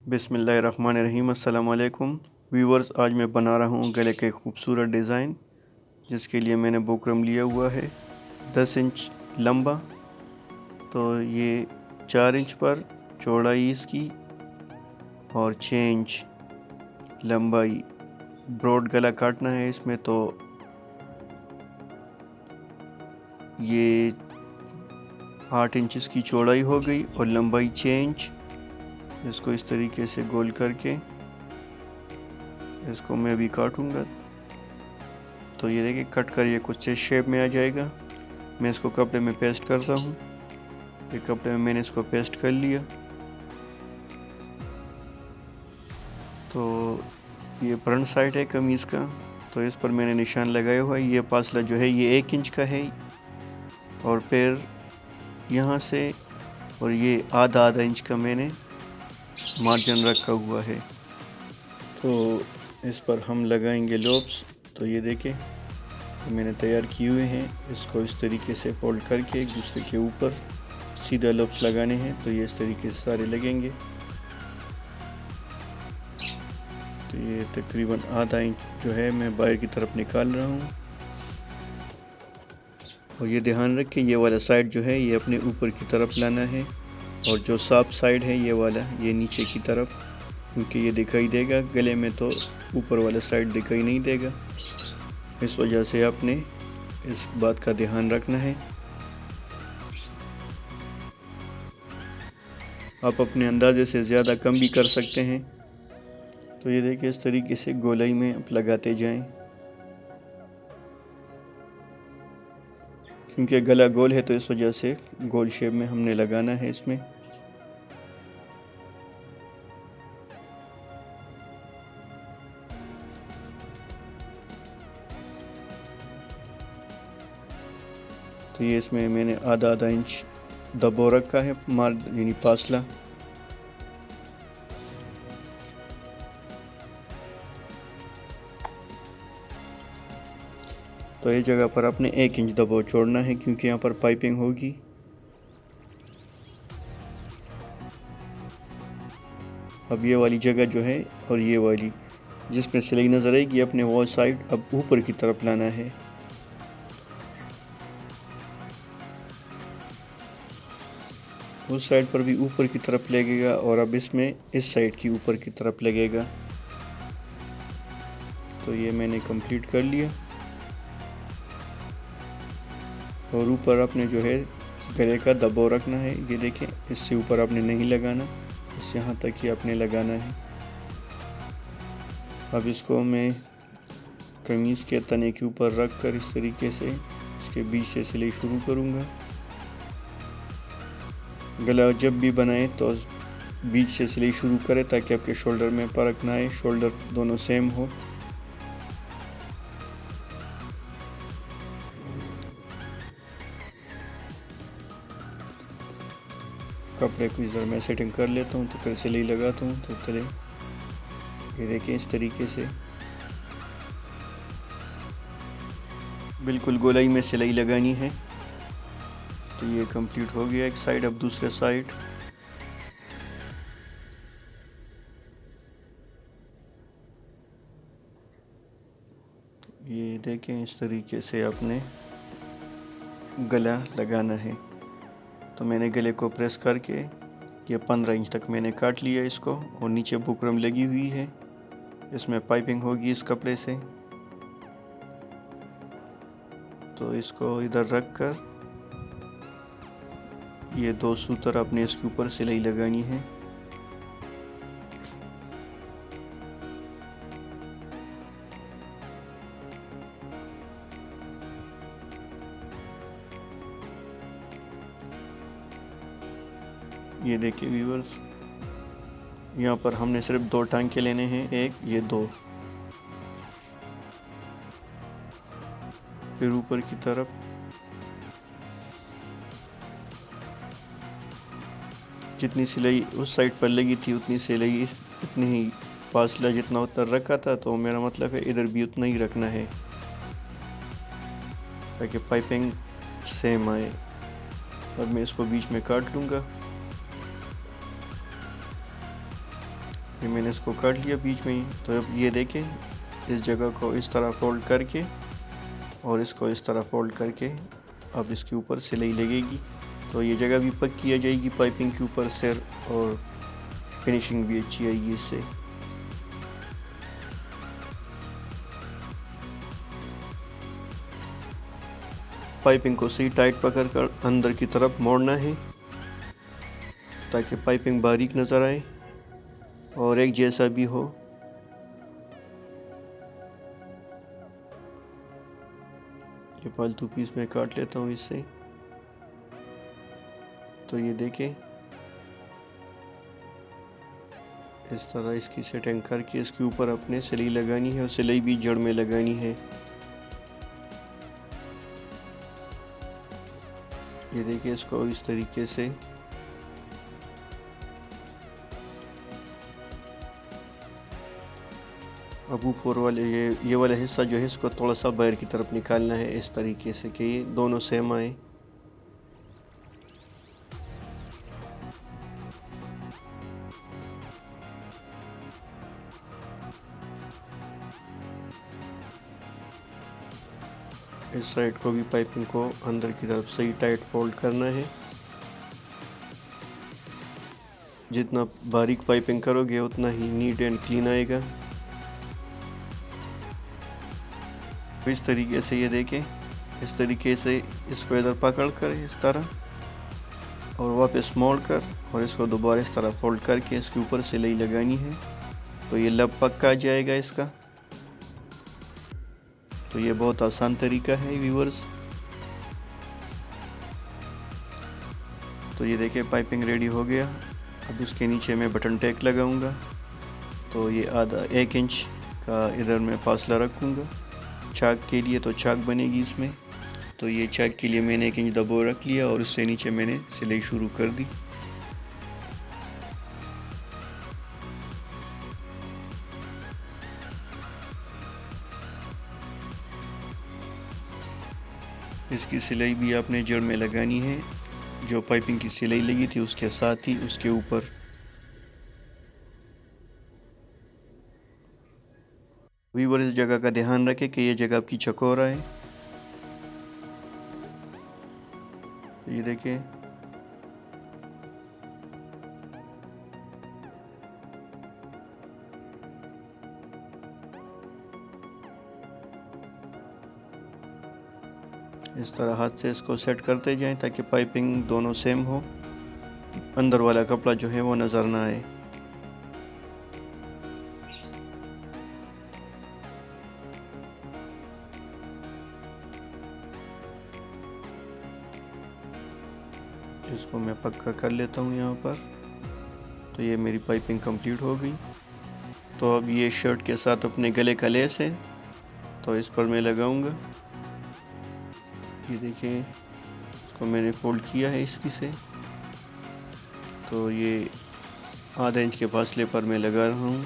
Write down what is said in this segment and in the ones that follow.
बिस्मिल्लाहिर्रहमानिर्रहीम। अस्सलाम वालेकुम व्यूवर्स, आज मैं बना रहा हूँ गले के खूबसूरत डिज़ाइन, जिसके लिए मैंने बुकरम लिया हुआ है 10 इंच लंबा। तो ये 4 इंच पर चौड़ाई इसकी और 6 इंच लंबाई। ब्रॉड गला काटना है इसमें, तो ये 8 इंच इसकी चौड़ाई हो गई और लंबाई 6 इंच। इसको इस तरीके से गोल करके इसको मैं अभी काटूंगा। तो ये देखिए, कट कर ये कुछ इस शेप में आ जाएगा। मैं इसको कपड़े में पेस्ट करता हूँ। ये कपड़े में मैंने इसको पेस्ट कर लिया। तो ये फ्रंट साइड है कमीज़ का, तो इस पर मैंने निशान लगाया हुआ है। ये फासला जो है ये 1 इंच का है, और फिर यहाँ से और ये आधा इंच का मैंने मार्जिन रखा हुआ है। तो इस पर हम लगाएंगे लॉप्स। तो ये देखें, मैंने तैयार किए हुए हैं। इसको इस तरीके से फोल्ड करके एक दूसरे के ऊपर सीधा लॉप्स लगाने हैं। तो ये इस तरीके से सारे लगेंगे। तो ये तकरीबन आधा इंच जो है मैं बाहर की तरफ निकाल रहा हूँ। और ये ध्यान रखें, ये वाला साइड जो है ये अपने ऊपर की तरफ लाना है, और जो साफ साइड है ये वाला ये नीचे की तरफ, क्योंकि ये दिखाई देगा गले में, तो ऊपर वाला साइड दिखाई नहीं देगा। इस वजह से आपने इस बात का ध्यान रखना है। आप अपने अंदाजे से ज़्यादा कम भी कर सकते हैं। तो ये देखिए, इस तरीके से गोलाई में आप लगाते जाएं, क्योंकि गला गोल है तो इस वजह से गोल शेप में हमने लगाना है इसमें। तो ये इसमें मैंने आधा इंच दबो रखा है, यानी फासला। तो इस जगह पर आपने 1 इंच दबाव छोड़ना है, क्योंकि यहाँ पर पाइपिंग होगी। अब ये वाली जगह जो है और ये वाली जिसमें सिलाई नज़र आएगी, अपने वो साइड अब ऊपर की तरफ लाना है। उस साइड पर भी ऊपर की तरफ लगेगा, और अब इसमें इस साइड की ऊपर की तरफ लगेगा। तो ये मैंने कंप्लीट कर लिया। और ऊपर आपने जो है गले का दबाव रखना है। ये देखें, इससे ऊपर आपने नहीं लगाना, इस यहाँ तक ही आपने लगाना है। अब इसको मैं कमीज़ के तने के ऊपर रख कर इस तरीके से इसके बीच से सिलाई शुरू करूँगा। गला जब भी बनाए तो बीच से सिलाई शुरू करें, ताकि आपके शोल्डर में फर्क ना आए, शोल्डर दोनों सेम हो। कपड़े को इधर मैं सेटिंग कर लेता हूँ, तो फिर सिलाई लगाता हूँ। तो चले, ये देखें, इस तरीके से बिल्कुल गोलाई में सिलाई लगानी है। तो ये कंप्लीट हो गया एक साइड। अब दूसरे साइड ये देखें, इस तरीके से आपने गला लगाना है। तो मैंने गले को प्रेस करके ये 15 इंच तक मैंने काट लिया इसको, और नीचे बुकरम लगी हुई है, इसमें पाइपिंग होगी इस कपड़े से। तो इसको इधर रख कर ये 2 सूतर अपने इसके ऊपर सिलाई लगानी है। ये देखिए व्यूअर्स, यहाँ पर हमने सिर्फ 2 टांके लेने हैं, एक ये 2, फिर ऊपर की तरफ जितनी सिलाई उस साइड पर लगी थी उतनी सिलाई इतनी ही फासला जितना उतर रखा था। तो मेरा मतलब है इधर भी उतना ही रखना है, ताकि पाइपिंग सेम आए। अब मैं इसको बीच में काट लूँगा। ये मैंने इसको काट लिया बीच में ही। तो अब ये देखें, इस जगह को इस तरह फोल्ड करके और इसको इस तरह फोल्ड करके अब इसके ऊपर सिलाई लगेगी। तो ये जगह भी पक्की आ जाएगी पाइपिंग के ऊपर से और फिनिशिंग भी अच्छी आएगी इससे। पाइपिंग को सही टाइट पकड़कर अंदर की तरफ मोड़ना है ताकि पाइपिंग बारीक नज़र आए और एक जैसा भी हो। ये फालतू पीस में काट लेता हूँ इससे। तो ये देखें, इस तरह इसकी सेटिंग करके इसके ऊपर अपने सिलाई लगानी है और सिलाई भी जड़ में लगानी है। ये देखिए, इसको इस तरीके से अब ऊपर वाले ये वाला हिस्सा जो है इसको थोड़ा सा बाहर की तरफ निकालना है इस तरीके से कि ये दोनों सेम आए। इस साइड को भी पाइपिंग को अंदर की तरफ सही टाइट फोल्ड करना है। जितना बारीक पाइपिंग करोगे उतना ही नीट एंड क्लीन आएगा। इस तरीके से ये देखें, इस तरीके से इसको इधर पकड़ कर इस तरह और वापस मोड़ कर और इसको दोबारा इस तरह फोल्ड करके इसके ऊपर सिलाई लगानी है। तो ये लब पक्का आ जाएगा इसका। तो ये बहुत आसान तरीका है व्यूअर्स। तो ये देखिए, पाइपिंग रेडी हो गया। अब इसके नीचे मैं बटन टैक लगाऊंगा। तो ये आधा 1 इंच का इधर मैं फासला रखूंगा चाक के लिए, तो चाक बनेगी इसमें। तो ये चाक के लिए मैंने 1 इंच दबो रख लिया और उससे नीचे मैंने सिलाई शुरू कर दी। इसकी सिलाई भी आपने जड़ में लगानी है, जो पाइपिंग की सिलाई लगी थी उसके साथ ही उसके ऊपर। व्यूअर, इस जगह का ध्यान रखें कि ये जगह आपकी चौकोर है। ये देखिए, इस तरह हाथ से इसको सेट करते जाएं ताकि पाइपिंग दोनों सेम हो, अंदर वाला कपड़ा जो है वो नज़र ना आए। इसको मैं पक्का कर लेता हूँ यहाँ पर। तो ये मेरी पाइपिंग कंप्लीट हो गई। तो अब ये शर्ट के साथ अपने गले का लेस है, तो इस पर मैं लगाऊंगा। ये देखिए, इसको मैंने फोल्ड किया है इसी से। तो ये आधा इंच के फासले पर मैं लगा रहा हूँ।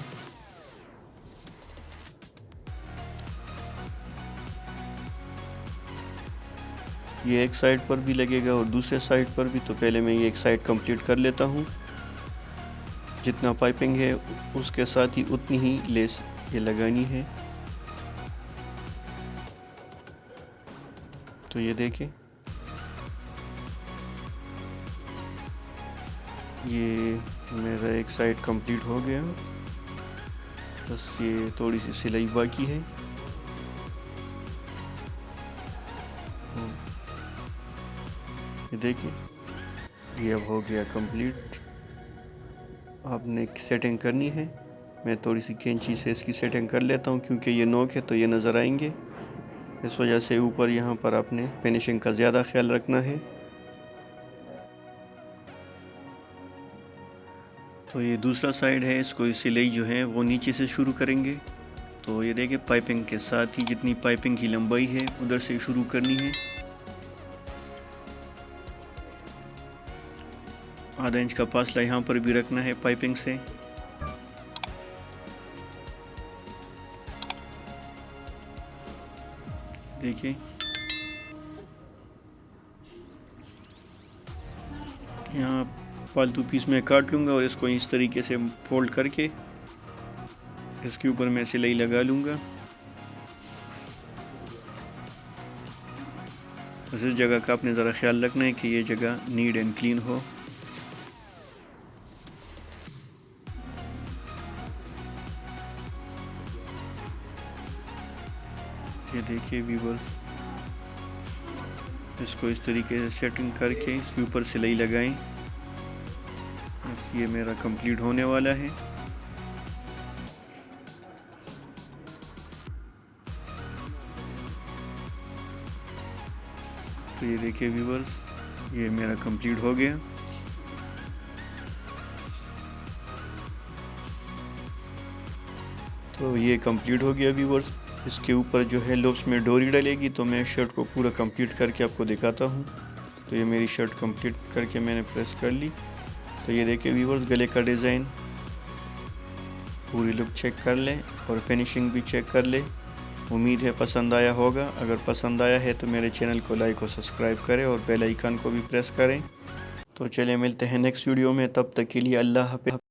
ये एक साइड पर भी लगेगा और दूसरे साइड पर भी। तो पहले मैं ये एक साइड कंप्लीट कर लेता हूँ। जितना पाइपिंग है उसके साथ ही उतनी ही लेस ये लगानी है। तो ये देखें, ये मेरा एक साइड कंप्लीट हो गया, बस ये थोड़ी सी सिलाई बाकी है। ये देखिए, ये अब हो गया कंप्लीट। आपने सेटिंग करनी है। मैं थोड़ी सी कैंची से इसकी सेटिंग कर लेता हूँ क्योंकि ये नोक है तो ये नज़र आएंगे। इस वजह से ऊपर यहाँ पर आपने फिनिशिंग का ज़्यादा ख्याल रखना है। तो ये दूसरा साइड है, इसको सिलाई जो है वो नीचे से शुरू करेंगे। तो ये देखिए, पाइपिंग के साथ ही जितनी पाइपिंग की लंबाई है उधर से शुरू करनी है। आधा इंच का फासला यहाँ पर भी रखना है पाइपिंग से। देखिए, यहाँ फालतू पीस में काट लूँगा और इसको इस तरीके से फोल्ड करके इसके ऊपर मैं सिलाई लगा लूँगा। इस जगह का आपने ज़रा ख्याल रखना है कि ये जगह नीट एंड क्लीन हो। ये देखिए व्यूअर्स, इसको इस तरीके से सेटिंग करके इसके ऊपर सिलाई लगाएं। बस ये मेरा कंप्लीट होने वाला है। तो ये देखिए व्यूअर्स, ये मेरा कंप्लीट हो गया। तो ये कंप्लीट हो गया व्यूअर्स। इसके ऊपर जो है लूप्स में डोरी डलेगी, तो मैं शर्ट को पूरा कंप्लीट करके आपको दिखाता हूँ। तो ये मेरी शर्ट कंप्लीट करके मैंने प्रेस कर ली। तो ये देखिए व्यूअर्स, गले का डिज़ाइन पूरी लुक चेक कर लें और फिनिशिंग भी चेक कर लें। उम्मीद है पसंद आया होगा। अगर पसंद आया है तो मेरे चैनल को लाइक और सब्सक्राइब करें और बेल आइकन को भी प्रेस करें। तो चलिए मिलते हैं नेक्स्ट वीडियो में, तब तक के लिए अल्लाह हाफ़िज़।